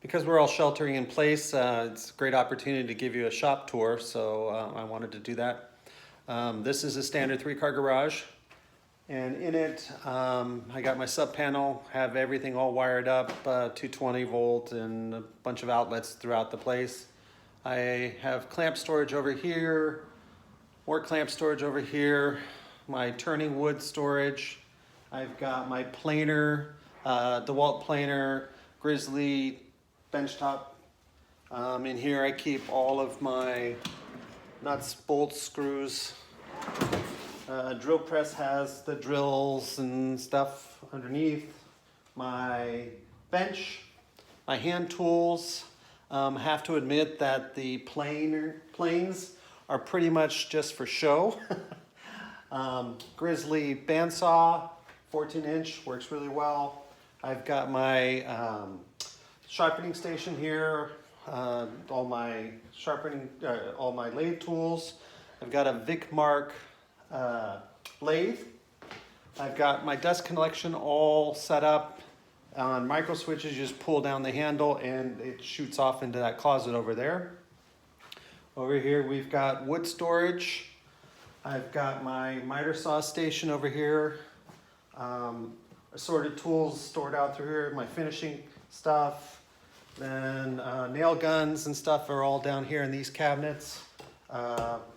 Because we're all sheltering in place, it's a great opportunity to give you a shop tour, so I wanted to do that. This is a standard 3-car garage, and in it I got my sub panel, have everything all wired up, 220 volt and a bunch of outlets throughout the place. I have clamp storage over here, more clamp storage over here, my turning wood storage. I've got my planer, DeWalt planer, Grizzly benchtop. In here I keep all of my nuts, bolts, screws. Drill press has the drills and stuff underneath. My bench, my hand tools. Have to admit that the planes are pretty much just for show. Grizzly bandsaw, 14-inch, works really well. I've got my sharpening station here, all my sharpening, all my lathe tools. I've got a Vicmark lathe. I've got my dust collection all set up on micro switches. You just pull down the handle and it shoots off into that closet over there. Over here we've got wood storage. I've got my miter saw station over here. Assorted tools stored out through here, my finishing stuff. Then nail guns and stuff are all down here in these cabinets.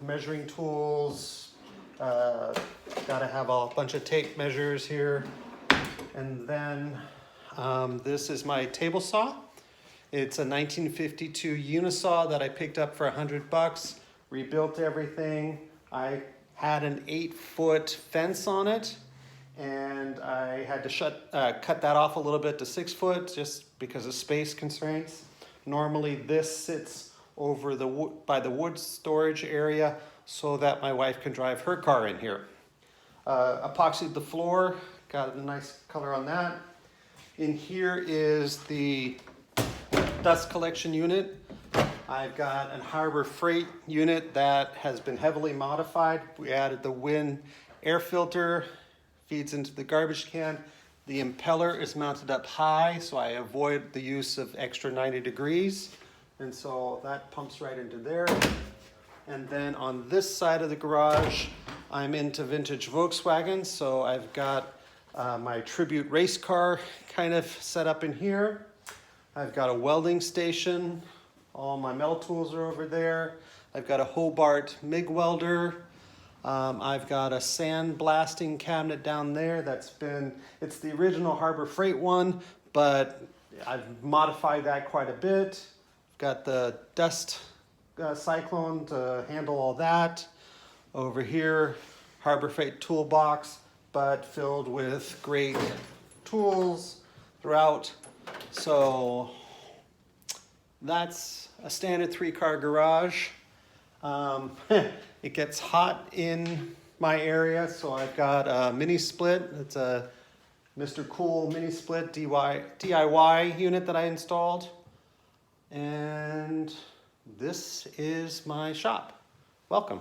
Measuring tools, gotta have a bunch of tape measures here. And then this is my table saw. It's a 1952 Unisaw that I picked up for $100, rebuilt everything. I had an 8-foot fence on it, and I had to cut that off a little bit to 6 foot just because of space constraints. Normally this sits over by the wood storage area so that my wife can drive her car in here. Epoxied the floor, got a nice color on that. In here is the dust collection unit. I've got a Harbor Freight unit that has been heavily modified. We added the Win air filter, feeds into the garbage can. The impeller is mounted up high, so I avoid the use of extra 90 degrees. And so that pumps right into there. And then on this side of the garage, I'm into vintage Volkswagen, so I've got my Tribute race car kind of set up in here. I've got a welding station. All my metal tools are over there. I've got a Hobart MIG welder. I've got a sand blasting cabinet down there it's the original Harbor Freight one, but I've modified that quite a bit. I've got the dust cyclone to handle all that. Over here, Harbor Freight toolbox, but filled with great tools throughout. So that's a standard 3-car garage. It gets hot in my area, so I've got a mini split. It's a Mr. Cool mini split DIY unit that I installed. And this is my shop. Welcome.